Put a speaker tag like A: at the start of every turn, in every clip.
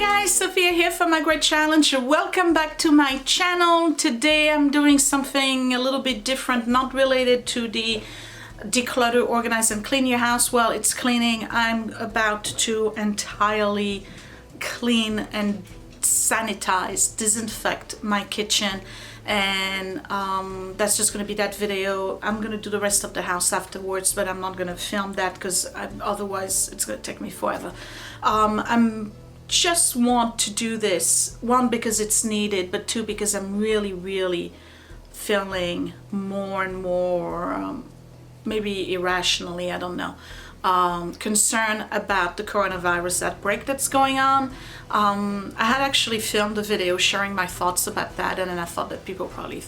A: guys, Sophia here for My Great Challenge. Welcome back to my channel. Today I'm doing something a little bit different, not related to the declutter, organize and clean your house. Well, it's cleaning. I'm about to entirely clean and sanitize, disinfect my kitchen, and that's just going to be that video. I'm going to do the rest of the house afterwards, but I'm not going to film that because otherwise it's going to take me forever. I'm just want to do this, one, because it's needed, but two, because I'm really feeling more and more, maybe irrationally, I don't know, concern about the coronavirus outbreak that's going on. I had actually filmed a video sharing my thoughts about that, and then I thought that people probably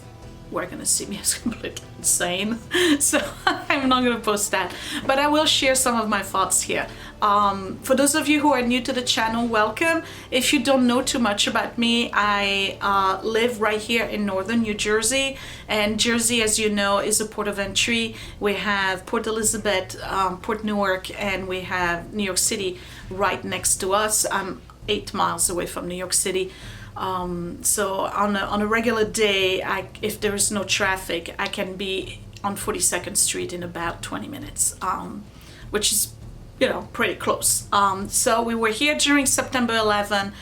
A: were gonna see me as completely insane, so I'm not gonna post that, but I will share some of my thoughts here. For those of you who are new to the channel, welcome. If you don't know too much about me, I live right here in northern New Jersey, and Jersey, as you know, is a port of entry. We have Port Elizabeth, Port Newark, and we have New York City right next to us. I'm 8 miles away from New York City. So on a regular day, if there is no traffic, I can be on 42nd Street in about 20 minutes, which is, you know, pretty close. So we were here during September 11.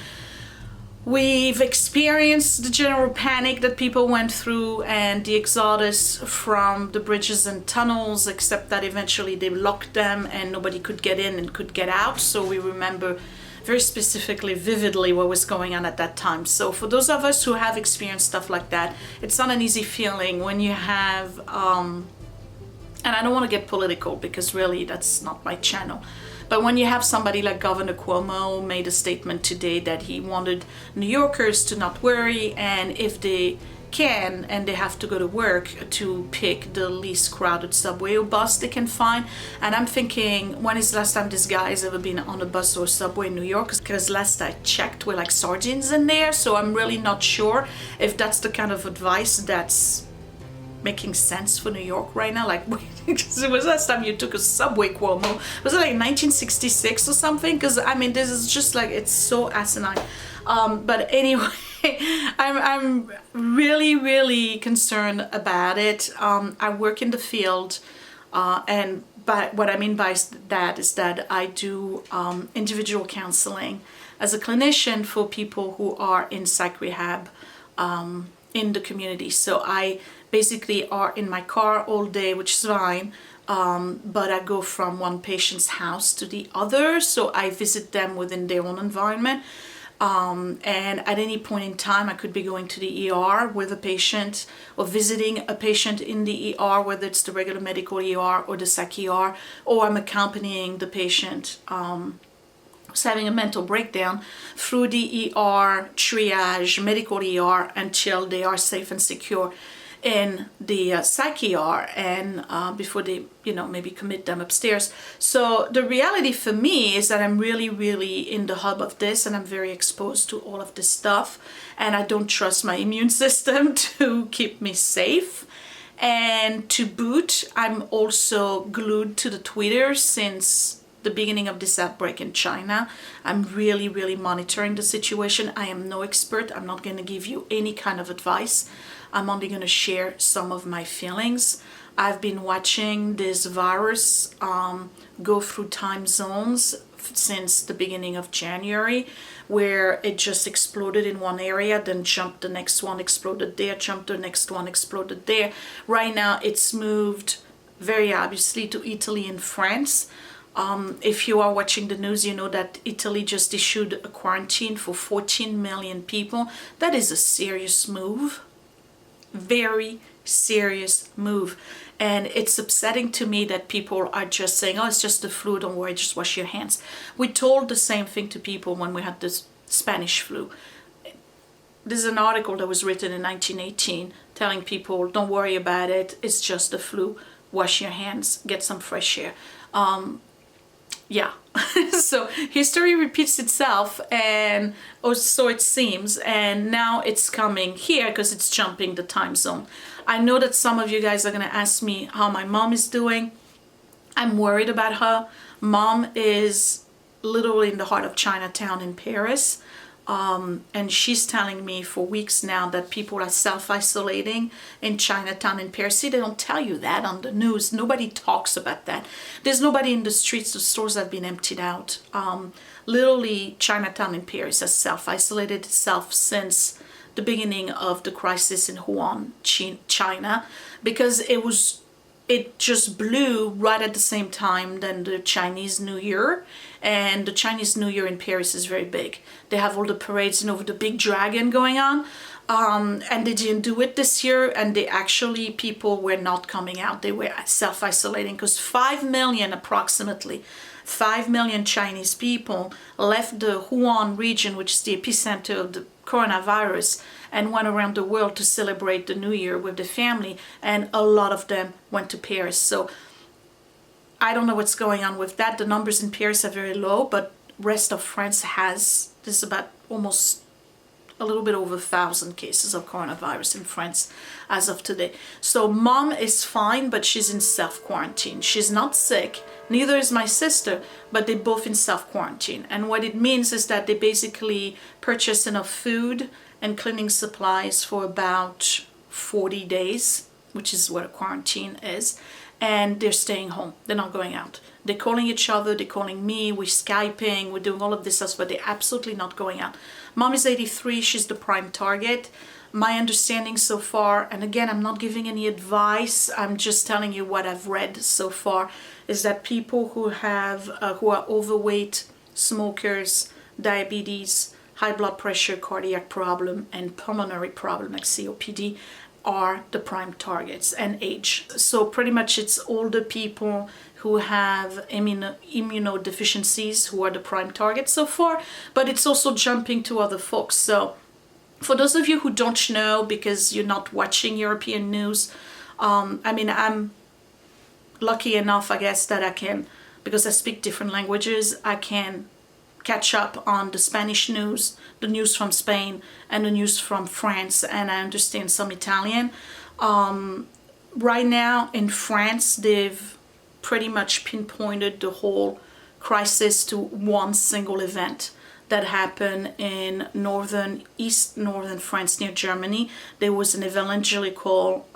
A: We've experienced the general panic that people went through and the exodus from the bridges and tunnels, except that eventually they locked them and nobody could get in and could get out. So we remember very specifically, vividly, what was going on at that time. So for those of us who have experienced stuff like that, it's not an easy feeling when you have, and I don't want to get political because really that's not my channel, but when you have somebody like Governor Cuomo made a statement today that he wanted New Yorkers to not worry, and if they can and they have to go to work, to pick the least crowded subway or bus they can find. And I'm thinking, when is the last time this guy has ever been on a bus or subway in New York? Because last I checked, we're like sardines in there. So I'm really not sure if that's the kind of advice that's making sense for New York right now. Like, because it was last time you took a subway, Cuomo? Was it like 1966 or something? Because I mean, this is just like, it's so asinine. But anyway, I'm really concerned about it. I work in the field, and what I mean by that is that I do individual counseling as a clinician for people who are in psych rehab in the community. So I basically are in my car all day, which is fine, but I go from one patient's house to the other, so I visit them within their own environment. And at any point in time, I could be going to the ER with a patient or visiting a patient in the ER, whether it's the regular medical ER or the psych ER, or I'm accompanying the patient who's having a mental breakdown through the ER, triage, medical ER, until they are safe and secure in the psych ER, and before they, you know, maybe commit them upstairs. So the reality for me is that I'm really in the hub of this, and I'm very exposed to all of this stuff, and I don't trust my immune system to keep me safe. And to boot, I'm also glued to the Twitter since the beginning of this outbreak in China. I'm really monitoring the situation. I am no expert. I'm not going to give you any kind of advice. I'm only going to share some of my feelings. I've been watching this virus go through time zones since the beginning of January, where it just exploded in one area, then jumped, the next one exploded there, jumped, the next one exploded there. Right now it's moved very obviously to Italy and France. If you are watching the news, you know that Italy just issued a quarantine for 14 million people. That is a serious move. Very serious move. And it's upsetting to me that people are just saying, oh, it's just the flu, don't worry, just wash your hands. We told the same thing to people when we had this Spanish flu. There's an article that was written in 1918 telling people, don't worry about it, it's just the flu, wash your hands, get some fresh air. Yeah, so history repeats itself, and or so it seems, and now it's coming here because it's jumping the time zone. I know that some of you guys are going to ask me how my mom is doing. I'm worried about her. Mom is literally in the heart of Chinatown in Paris. And she's telling me for weeks now that people are self-isolating in Chinatown in Paris. See, they don't tell you that on the news. Nobody talks about that. There's nobody in the streets. The stores have been emptied out. Literally, Chinatown in Paris has self-isolated itself since the beginning of the crisis in Wuhan, China, because it just blew right at the same time than the Chinese New Year. And the Chinese New Year in Paris is very big. They have all the parades, with the big dragon going on. And they didn't do it this year. And people were not coming out. They were self-isolating because 5 million, approximately 5 million Chinese people left the Wuhan region, which is the epicenter of the coronavirus, and went around the world to celebrate the New Year with the family, and a lot of them went to Paris. So I don't know what's going on with that. The numbers in Paris are very low, but rest of France there's about almost a little bit over 1,000 cases of coronavirus in France as of today. So mom is fine, but she's in self-quarantine. She's not sick, neither is my sister, but they're both in self-quarantine. And what it means is that they basically purchase enough food and cleaning supplies for about 40 days, which is what a quarantine is, and they're staying home. They're not going out. They're calling each other, they're calling me, we're Skyping, we're doing all of this stuff, but they're absolutely not going out. Mom is 83, she's the prime target. My understanding so far, and again, I'm not giving any advice, I'm just telling you what I've read so far, is that people who are overweight, smokers, diabetes, high blood pressure, cardiac problem, and pulmonary problem like COPD are the prime targets, and age. So pretty much it's older people who have immunodeficiencies who are the prime targets so far, but it's also jumping to other folks. So for those of you who don't know, because you're not watching European news, I'm lucky enough, I guess, that I can, because I speak different languages, I can catch up on the Spanish news, the news from Spain, and the news from France, and I understand some Italian. Right now in France, they've pretty much pinpointed the whole crisis to one single event that happened in northern France near Germany. There was an evangelical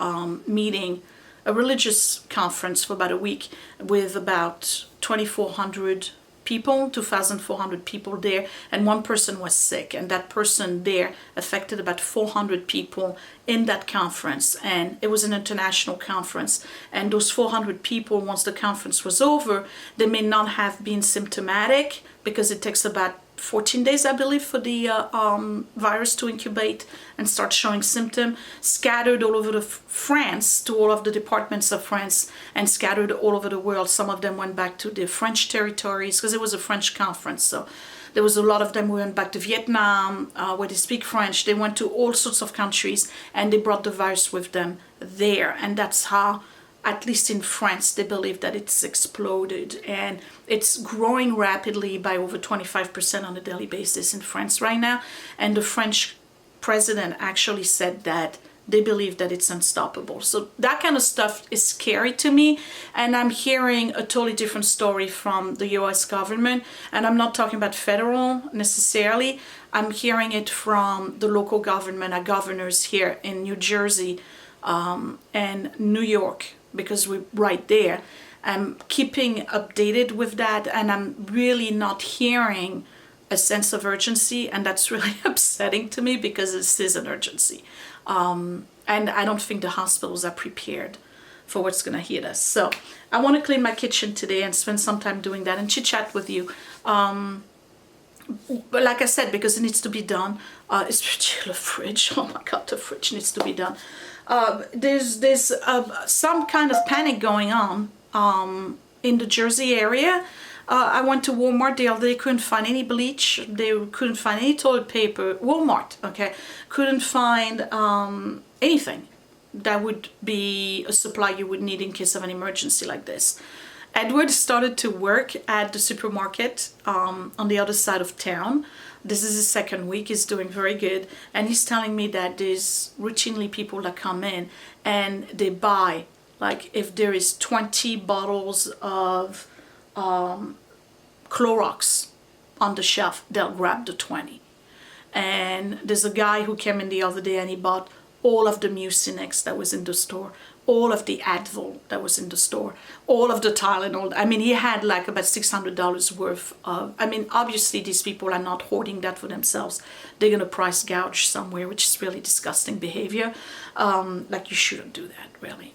A: meeting, a religious conference for about a week with about 2,400 people, 2,400 people there, and one person was sick, and that person there affected about 400 people in that conference. And it was an international conference, and those 400 people, once the conference was over, they may not have been symptomatic because it takes about 14 days, I believe, for the virus to incubate and start showing symptoms, scattered all over France, to all of the departments of France, and scattered all over the world. Some of them went back to the French territories because it was a French conference. So there was a lot of them who went back to Vietnam, where they speak French. They went to all sorts of countries, and they brought the virus with them there. And that's how, at least in France, they believe that it's exploded, and it's growing rapidly by over 25% on a daily basis in France right now. And the French president actually said that they believe that it's unstoppable. So that kind of stuff is scary to me, and I'm hearing a totally different story from the US government, and I'm not talking about federal necessarily. I'm hearing it from the local government, our governors here in New Jersey and New York, because we're right there. I'm keeping updated with that, and I'm really not hearing a sense of urgency, and that's really upsetting to me because this is an urgency. And I don't think the hospitals are prepared for what's going to hit us. So I want to clean my kitchen today and spend some time doing that and chit-chat with you. But like I said, because it needs to be done, especially the fridge. Oh my God, the fridge needs to be done. There's some kind of panic going on in the Jersey area. I went to Walmart the other day, couldn't find any bleach, they couldn't find any toilet paper. Walmart, okay, couldn't find anything that would be a supply you would need in case of an emergency like this. Edward started to work at the supermarket on the other side of town. This is his second week, he's doing very good, and he's telling me that there's routinely people that come in and they buy, like if there is 20 bottles of Clorox on the shelf, they'll grab the 20. And there's a guy who came in the other day and he bought all of the Mucinex that was in the store, all of the Advil that was in the store, all of the Tylenol. I mean, he had like about $600 worth of, I mean, obviously these people are not hoarding that for themselves. They're going to price gouge somewhere, which is really disgusting behavior. Like, you shouldn't do that, really.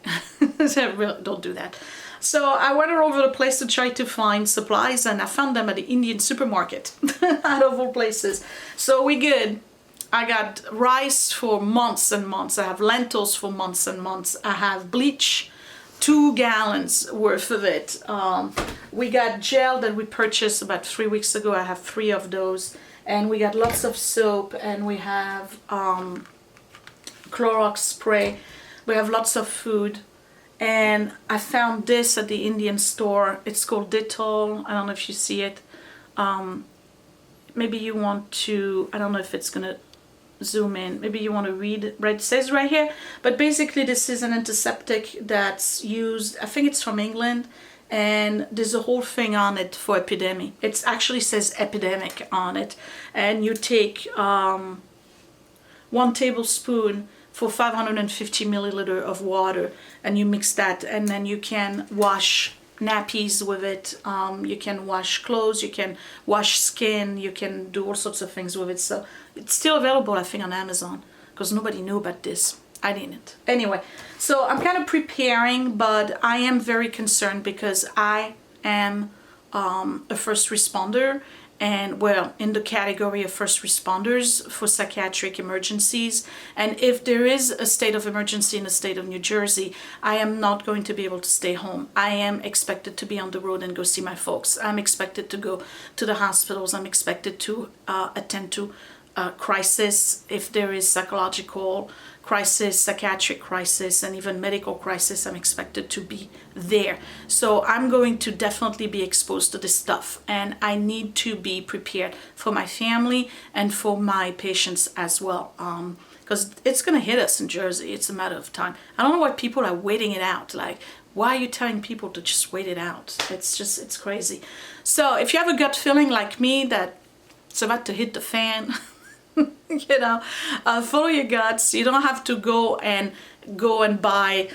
A: Really, don't do that. So I went all over the place to try to find supplies, and I found them at the Indian supermarket, out of all places. So we good. I got rice for months and months. I have lentils for months and months. I have bleach, 2 gallons worth of it. We got gel that we purchased about 3 weeks ago. I have 3 of those. And we got lots of soap, and we have Clorox spray. We have lots of food. And I found this at the Indian store. It's called Dettol. I don't know if you see it. Maybe you want to, I don't know if it's going to zoom in. Maybe you want to read what it says right here. But basically this is an antiseptic that's used, I think it's from England, and there's a whole thing on it for epidemic. It actually says epidemic on it. And you take 1 tablespoon for 550 milliliter of water, and you mix that, and then you can wash nappies with it. You can wash clothes, you can wash skin, you can do all sorts of things with it. So it's still available, I think, on Amazon, because nobody knew about this. I didn't. Anyway, so I'm kind of preparing, but I am very concerned because I am a first responder, and well, in the category of first responders for psychiatric emergencies. And if there is a state of emergency in the state of New Jersey, I am not going to be able to stay home. I am expected to be on the road and go see my folks. I'm expected to go to the hospitals. I'm expected to attend to crisis, if there is psychological crisis, psychiatric crisis, and even medical crisis. I'm expected to be there. So I'm going to definitely be exposed to this stuff, and I need to be prepared for my family and for my patients as well, because it's going to hit us in Jersey. It's a matter of time. I don't know why people are waiting it out. Like, why are you telling people to just wait it out? It's crazy. So if you have a gut feeling like me that it's about to hit the fan, you know, follow your guts. You don't have to go and buy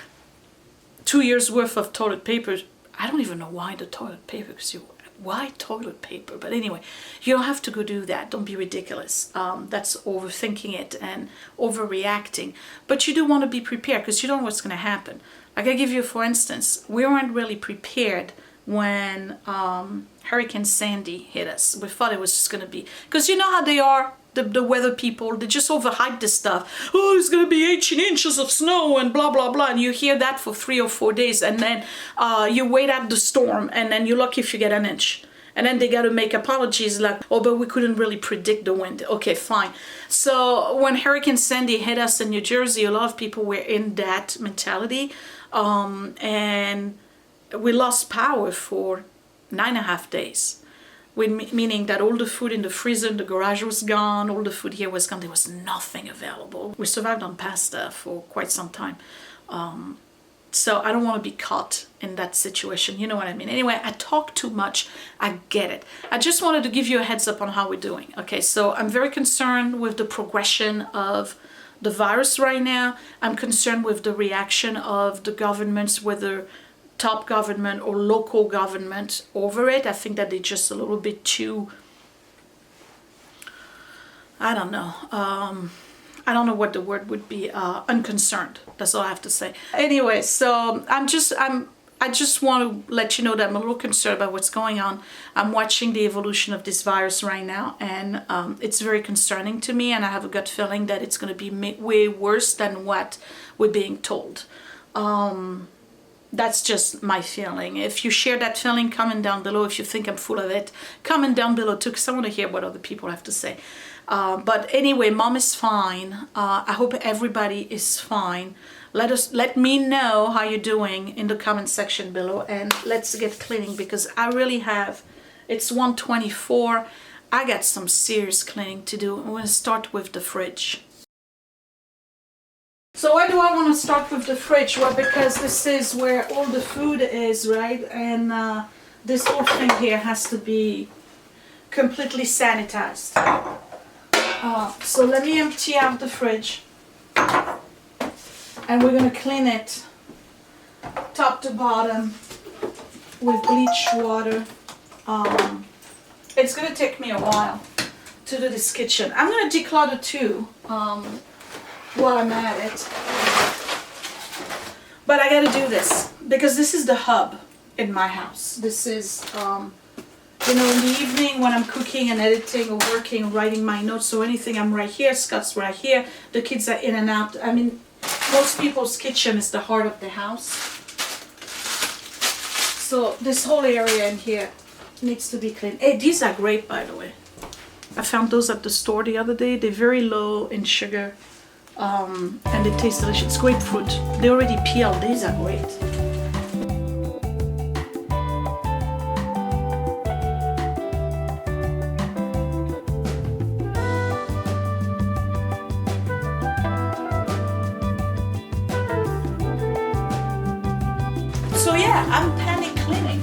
A: 2 years worth of toilet paper. I don't even know why the toilet paper, because why toilet paper? But anyway, you don't have to go do that. Don't be ridiculous. That's overthinking it and overreacting. But you do want to be prepared, because you don't know what's going to happen. Like, I give you, for instance, we weren't really prepared when Hurricane Sandy hit us. We thought it was just going to be, because you know how they are, the weather people, they just overhype this stuff. Oh, it's gonna be 18 inches of snow and blah blah blah, and you hear that for 3 or 4 days, and then you wait out the storm, and then you're lucky if you get an inch, and then they got to make apologies like, oh, but we couldn't really predict the wind. Okay, fine. So when Hurricane Sandy hit us in New Jersey, a lot of people were in that mentality, and we lost power for 9.5 days. Meaning that all the food in the freezer in the garage was gone, all the food here was gone, there was nothing available. We survived on pasta for quite some time. So I don't want to be caught in that situation, you know what I mean? Anyway, I talk too much, I get it. I just wanted to give you a heads up on how we're doing. Okay, so I'm very concerned with the progression of the virus right now. I'm concerned with the reaction of the governments, whether top government or local government, over it. I think that they're just a little bit too, I don't know. I don't know what the word would be. Unconcerned. That's all I have to say. Anyway, so I just want to let you know that I'm a little concerned about what's going on. I'm watching the evolution of this virus right now, and it's very concerning to me, and I have a gut feeling that it's going to be way worse than what we're being told. That's just my feeling. If you share that feeling, comment down below. If you think I'm full of it, comment down below too, because I want to hear what other people have to say. But anyway, Mom is fine. I hope everybody is fine. Let me know how you're doing in the comment section below, and let's get cleaning, because I really have. It's 1:24. I got some serious cleaning to do. I'm going to start with the fridge. So why do I want to start with the fridge? Well, because this is where all the food is, right? And this whole thing here has to be completely sanitized. So let me empty out the fridge. And we're going to clean it top to bottom with bleach water. It's going to take me a while to do this kitchen. I'm going to declutter too while I'm at it. But I got to do this because this is the hub in my house. This is, you know, in the evening when I'm cooking and editing or working, writing my notes or anything, I'm right here, Scott's right here, the kids are in and out. I mean, most people's kitchen is the heart of the house. So this whole area in here needs to be cleaned. Hey, these are great, by the way. I found those at the store the other day. They're very low in sugar and they taste delicious. Grapefruit. They already peeled. These are great. So yeah, I'm panic cleaning.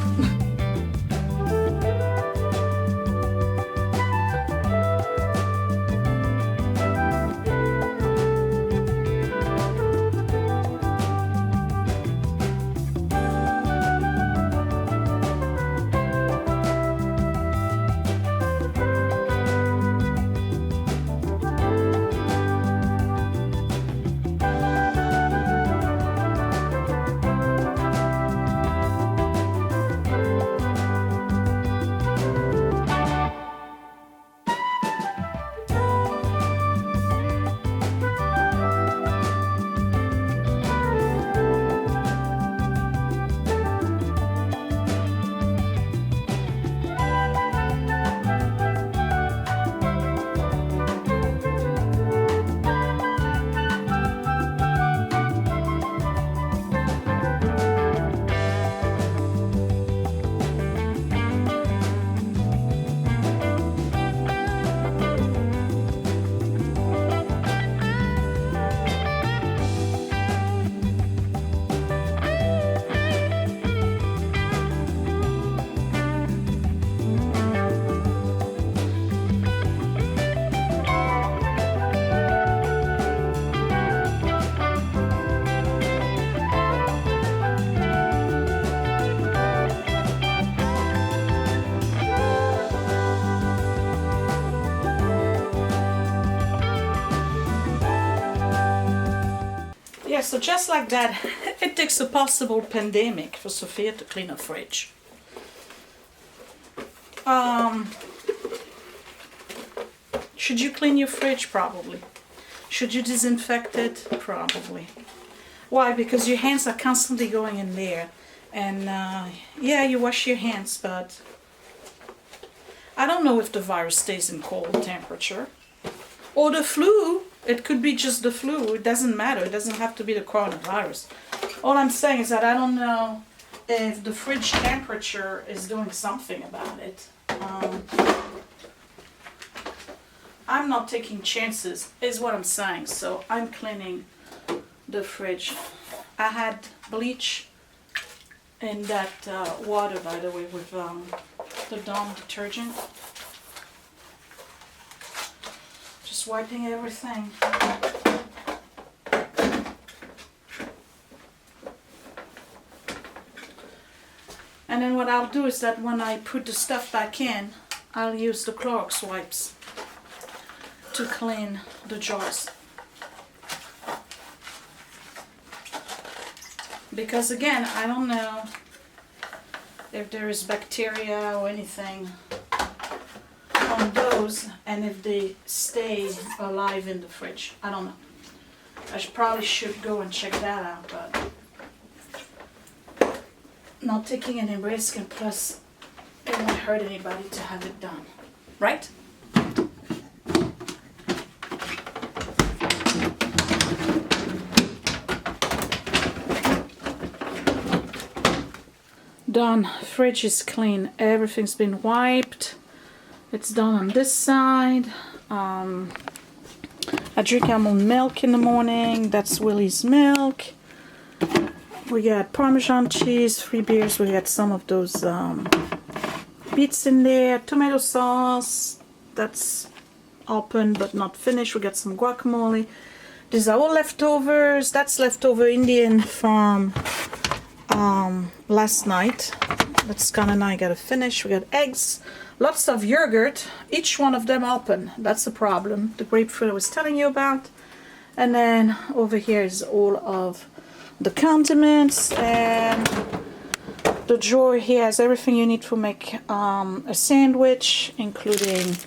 A: Yeah, so just like that, it takes a possible pandemic for Sophia to clean her fridge. Should you clean your fridge? Probably. Should you disinfect it? Probably. Why? Because your hands are constantly going in there. And yeah, you wash your hands, but I don't know if the virus stays in cold temperature. Or the flu. It could be just the flu. It doesn't matter. It doesn't have to be the coronavirus. All I'm saying is that I don't know if the fridge temperature is doing something about it. I'm not taking chances, is what I'm saying. So I'm cleaning the fridge. I had bleach in that water, by the way, with the Dawn detergent. Just wiping everything. And then what I'll do is that when I put the stuff back in, I'll use the Clorox wipes to clean the jars. Because again, I don't know if there is bacteria or anything on those, and if they stay alive in the fridge. I don't know. I probably should go and check that out, but not taking any risk, and plus it won't hurt anybody to have it done, right? Done. Fridge is clean. Everything's been wiped. It's done on this side. I drink almond milk in the morning. That's Willie's milk. We got Parmesan cheese, 3 beers. We got some of those beets in there. Tomato sauce. That's open but not finished. We got some guacamole. These are all leftovers. That's leftover Indian from last night. That's Scott and I gotta finish. We got eggs, lots of yogurt, each one of them open. That's the problem. The grapefruit I was telling you about. And then over here is all of the condiments, and the drawer here has everything you need to make a sandwich, including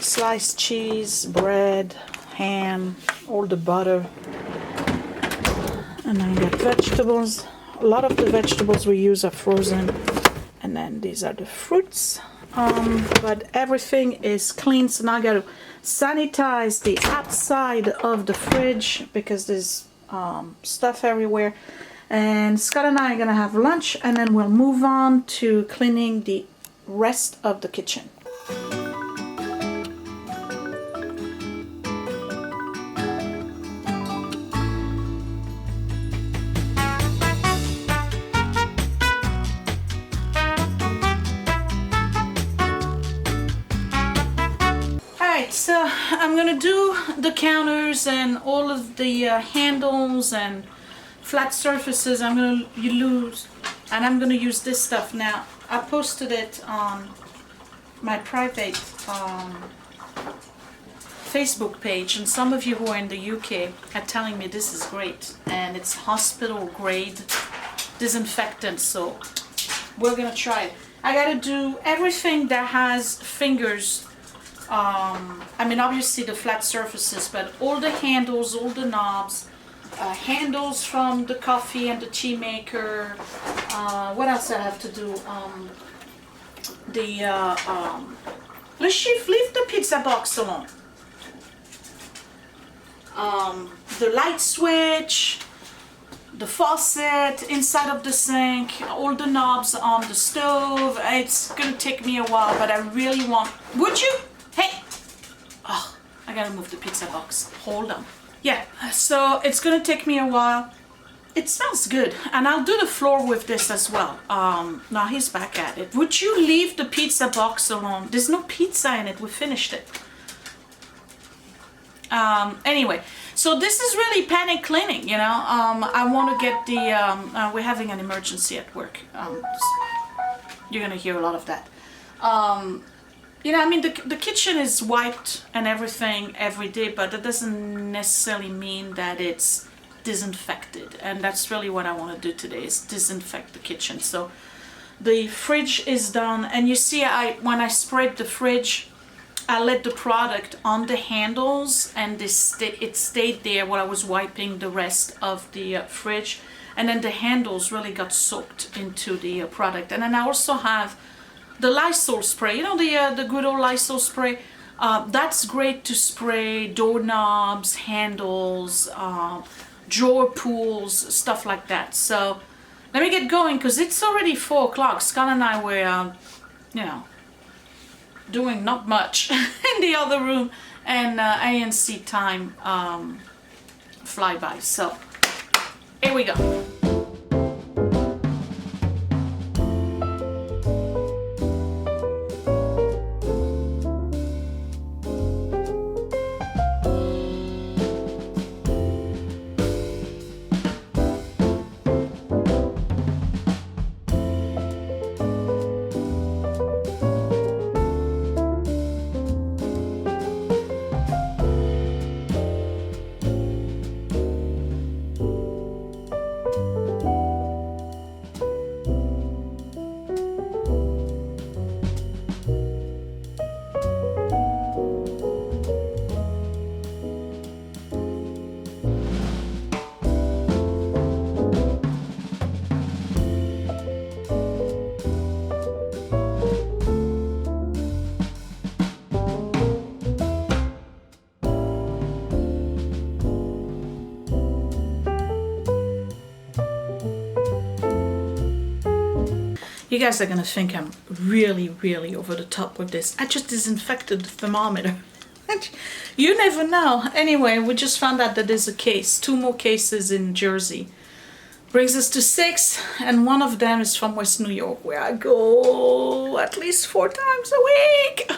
A: sliced cheese, bread, ham, all the butter. And then you got vegetables. A lot of the vegetables we use are frozen. And then these are the fruits. But everything is clean, so now I gotta sanitize the outside of the fridge because there's stuff everywhere. And Scott and I are gonna have lunch, and then we'll move on to cleaning the rest of the kitchen. So I'm gonna do the counters and all of the handles and flat surfaces. I'm gonna use this stuff now. I posted it on my private Facebook page, and some of you who are in the UK are telling me this is great, and it's hospital grade disinfectant, so we're gonna try it. I gotta do everything that has fingers. I mean, obviously the flat surfaces, but all the handles, all the knobs, handles from the coffee and the tea maker. What else I have to do? Leave the pizza box alone. The light switch, the faucet inside of the sink, all the knobs on the stove. It's gonna take me a while, but I really want. Would you? Hey! Oh, I gotta move the pizza box. Hold on. Yeah, so it's gonna take me a while. It smells good, and I'll do the floor with this as well. Now he's back at it. Would you leave the pizza box alone? There's no pizza in it. We finished it. Anyway, so this is really panic cleaning, you know. I want to get the. We're having an emergency at work. You're gonna hear a lot of that. You know, I mean, the kitchen is wiped and everything every day, but that doesn't necessarily mean that it's disinfected. And that's really what I want to do today, is disinfect the kitchen. So the fridge is done, and you see, when I spread the fridge, I let the product on the handles, and it stayed there while I was wiping the rest of the fridge. And then the handles really got soaked into the product. And then I also have the Lysol spray, you know, the good old Lysol spray. That's great to spray doorknobs, handles, drawer pulls, stuff like that. So let me get going, because it's already 4 o'clock. Scott and I were, you know, doing not much in the other room, and ANC time fly by. So here we go. You guys are gonna think I'm really, really over the top with this. I just disinfected the thermometer. You never know. Anyway, we just found out that there's a case, 2 more cases in Jersey. Brings us to 6, and one of them is from West New York, where I go at least 4 times a week.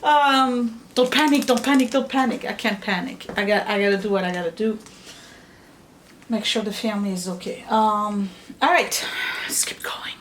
A: Don't panic, don't panic, don't panic. I can't panic. I gotta do what I gotta do. Make sure the family is okay. All right, let's keep going.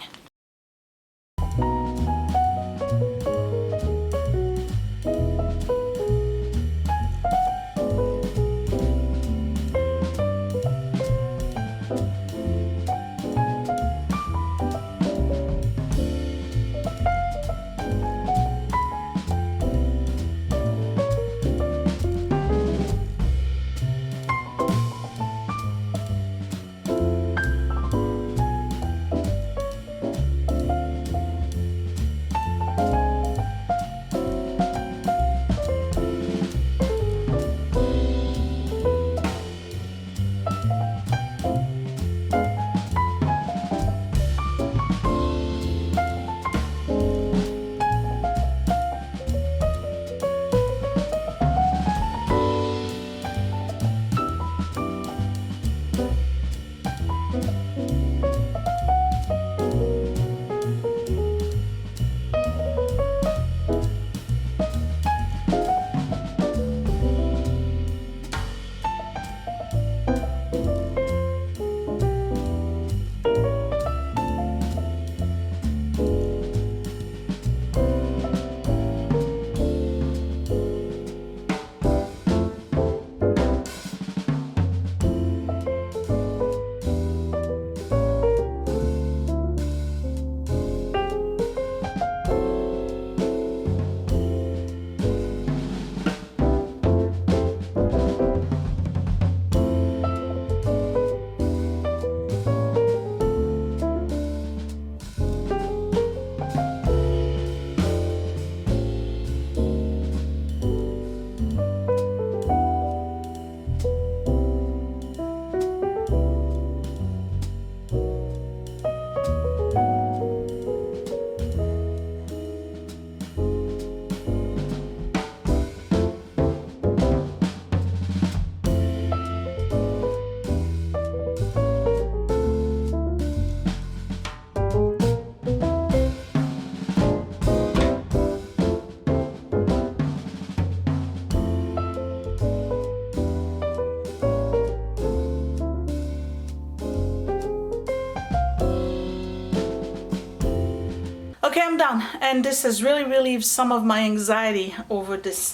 A: Okay, I'm done, and this has really relieved some of my anxiety over this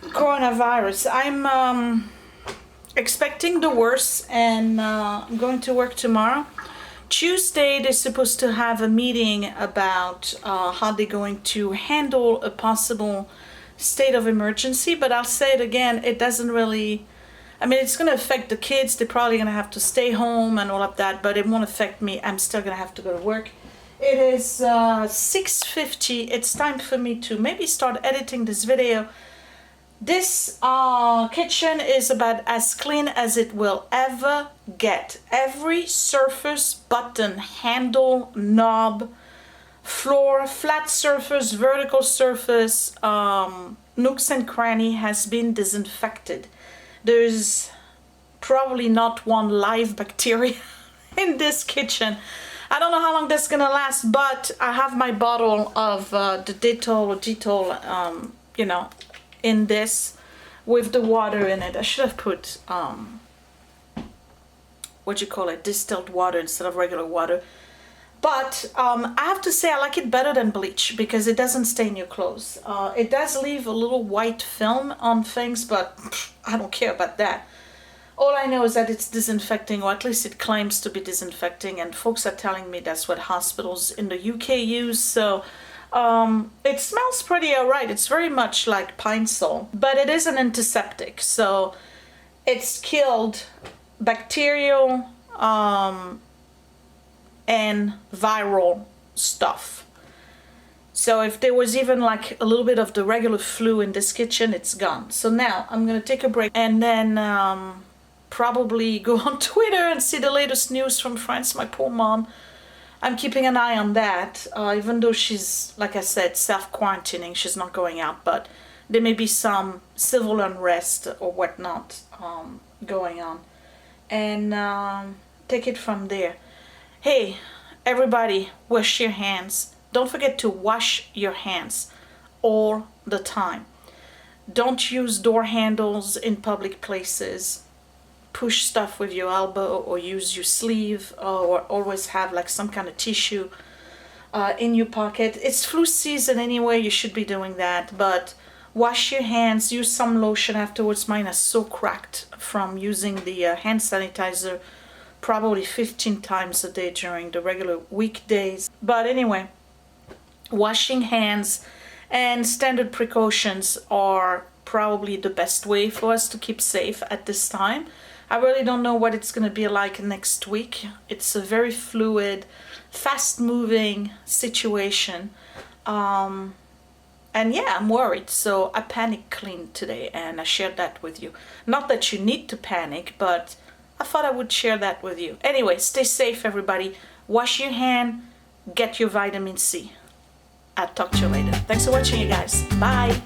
A: coronavirus. I'm expecting the worst, and I'm going to work tomorrow. Tuesday, they're supposed to have a meeting about how they're going to handle a possible state of emergency, but I'll say it again, it doesn't really, I mean, it's going to affect the kids. They're probably going to have to stay home and all of that, but it won't affect me. I'm still going to have to go to work. It is 6:50. It's time for me to maybe start editing this video. This kitchen is about as clean as it will ever get. Every surface, button, handle, knob, floor, flat surface, vertical surface, nooks and cranny has been disinfected. There's probably not one live bacteria in this kitchen. I don't know how long that's gonna last, but I have my bottle of the Dettol, you know, in this with the water in it. I should have put what you call it, distilled water instead of regular water. But I have to say I like it better than bleach because it doesn't stain your clothes. It does leave a little white film on things, but I don't care about that. All I know is that it's disinfecting, or at least it claims to be disinfecting, and folks are telling me that's what hospitals in the UK use, so it smells pretty alright. It's very much like Pine Sol, but it is an antiseptic, so it's killed bacterial and viral stuff. So if there was even like a little bit of the regular flu in this kitchen, it's gone. So now I'm gonna take a break and then probably go on Twitter and see the latest news from France. My poor mom, I'm keeping an eye on that, even though she's, like I said, self-quarantining. She's not going out, but there may be some civil unrest or whatnot going on, and take it from there. Hey, everybody, wash your hands. Don't forget to wash your hands all the time. Don't use door handles in public places. Push stuff with your elbow or use your sleeve, or always have like some kind of tissue in your pocket. It's flu season anyway, you should be doing that, but wash your hands, use some lotion afterwards. Mine are so cracked from using the hand sanitizer probably 15 times a day during the regular weekdays. But anyway, washing hands and standard precautions are probably the best way for us to keep safe at this time. I really don't know what it's going to be like next week. It's a very fluid, fast-moving situation. And yeah, I'm worried. So I panic cleaned today and I shared that with you. Not that you need to panic, but I thought I would share that with you. Anyway, stay safe, everybody. Wash your hand. Get your vitamin C. I'll talk to you later. Thanks for watching, you guys. Bye.